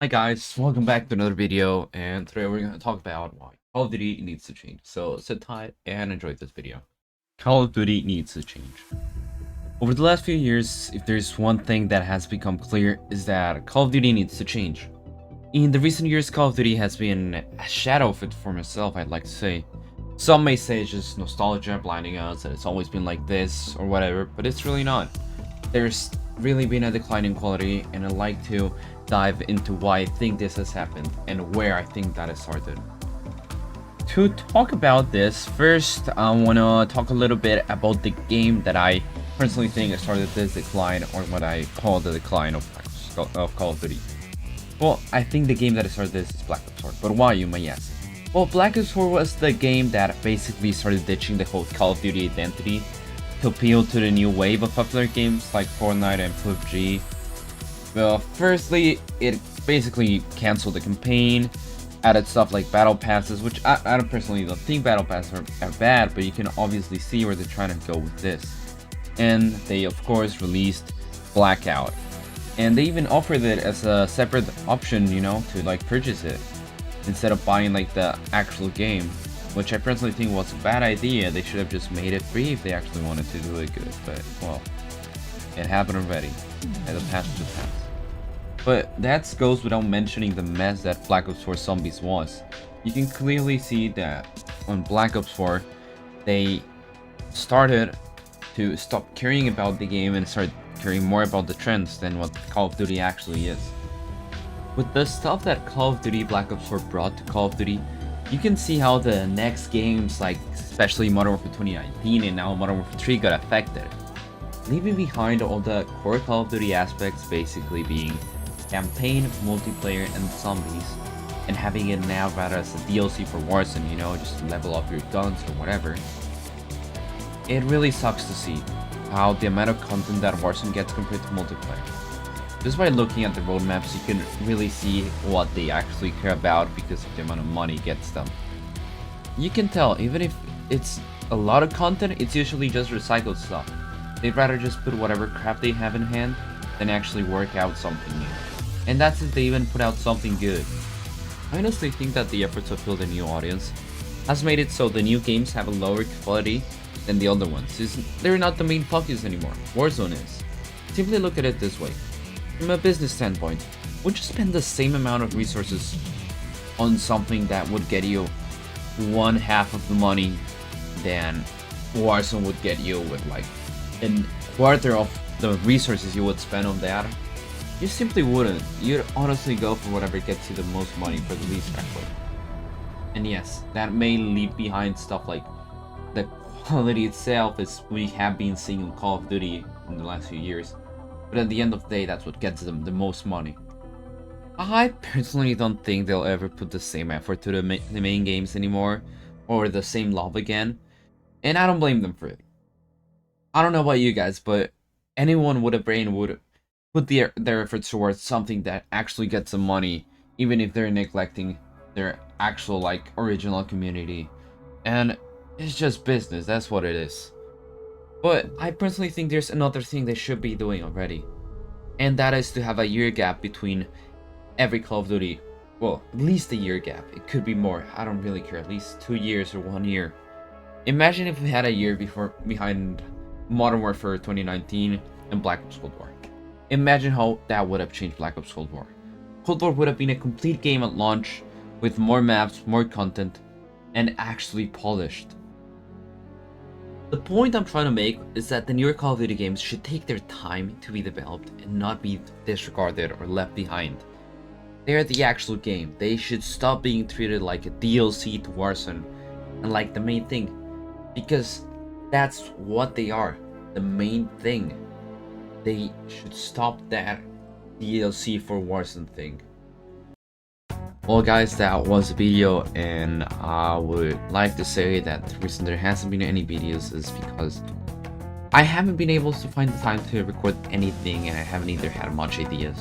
Hi guys, welcome back to another video, and today we're going to talk about why Call of Duty needs to change. So sit tight and enjoy this video. Call of Duty needs to change. Over the last few years, if there's one thing that has become clear, is that Call of Duty needs to change. In the recent years, Call of Duty has been a shadow of it for myself, I'd like to say. Some may say it's just nostalgia blinding us, that it's always been like this or whatever, but it's really not. There's really been a decline in quality, and I'd like to dive into why I think this has happened and where I think that has started. To talk about this, first I want to talk a little bit about the game that I personally think started this decline, or what I call the decline of Call of Duty. Well, I think the game that started this is Black Ops 4, but why, you may ask? Well, Black Ops 4 was the game that basically started ditching the whole Call of Duty identity to appeal to the new wave of popular games like Fortnite and PUBG. Well, firstly, it basically canceled the campaign, added stuff like battle passes, which I don't personally don't think battle passes are bad, but you can obviously see where they're trying to go with this. And they of course released Blackout, and they even offered it as a separate option, you know, to like purchase it instead of buying like the actual game, which I personally think was a bad idea. They should have just made it free if they actually wanted to do it good, but well, it happened already, and the past just passed. But that goes without mentioning the mess that Black Ops 4 Zombies was. You can clearly see that on Black Ops 4, they started to stop caring about the game and start caring more about the trends than what Call of Duty actually is. With the stuff that Call of Duty Black Ops 4 brought to Call of Duty, you can see how the next games, like especially Modern Warfare 2019 and now Modern Warfare 3, got affected. Leaving behind all the core Call of Duty aspects, basically being campaign, multiplayer, and zombies, and having it now rather as a DLC for Warzone, you know, just level up your guns or whatever. It really sucks to see how the amount of content that Warzone gets compared to multiplayer. Just by looking at the roadmaps, you can really see what they actually care about because of the amount of money it gets them. You can tell, even if it's a lot of content, it's usually just recycled stuff. They'd rather just put whatever crap they have in hand than actually work out something new. And that's if they even put out something good. I honestly think that the effort to build a new audience has made it so the new games have a lower quality than the older ones. They're not the main focus anymore. Warzone is. Simply look at it this way. From a business standpoint, would you spend the same amount of resources on something that would get you one half of the money than Warzone would get you with like a quarter of the resources you would spend on that? You simply wouldn't. You'd honestly go for whatever gets you the most money for the least effort. And yes, that may leave behind stuff like the quality itself, as we have been seeing in Call of Duty in the last few years. But at the end of the day, that's what gets them the most money. I personally don't think they'll ever put the same effort to the main games anymore, or the same love again, and I don't blame them for it. I don't know about you guys, but anyone with a brain would put their efforts towards something that actually gets them money, even if they're neglecting their actual like original community. And it's just business, that's what it is. But I personally think there's another thing they should be doing already, and that is to have a year gap between every Call of Duty. Well, at least a year gap. It could be more, I don't really care. At least 2 years or 1 year. Imagine if we had a year behind Modern Warfare 2019 and Black Ops Cold War. Imagine how that would have changed Black Ops Cold War. Cold War would have been a complete game at launch, with more maps, more content, and actually polished. The point I'm trying to make is that the newer Call of Duty games should take their time to be developed and not be disregarded or left behind. They're the actual game. They should stop being treated like a DLC to Warzone and like the main thing, because that's what they are, the main thing. They should stop that DLC for Warzone thing. Well guys, that was a video, and I would like to say that the reason there hasn't been any videos is because I haven't been able to find the time to record anything, and I haven't either had much ideas.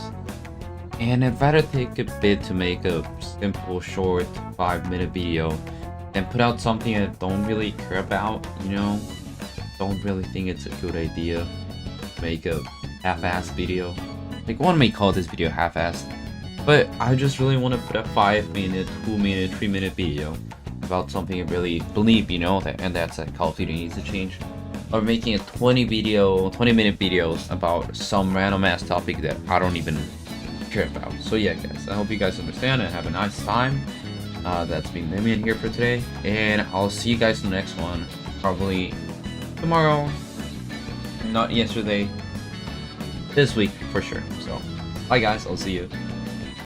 And I'd rather take a bit to make a simple, short, 5-minute video than put out something I don't really care about, you know? Don't really think it's a good idea to make a half-assed video. Like, one may call this video half-assed, But I just really want to put a 5-minute, 2-minute, 3-minute video about something I really believe, you know, and that's that Call of Duty needs to change. Or making a 20-minute videos about some random ass topic that I don't even care about. So yeah, guys, I hope you guys understand and have a nice time. That's been Damien here for today, and I'll see you guys in the next one, probably tomorrow, not yesterday, this week for sure. So bye guys, I'll see you.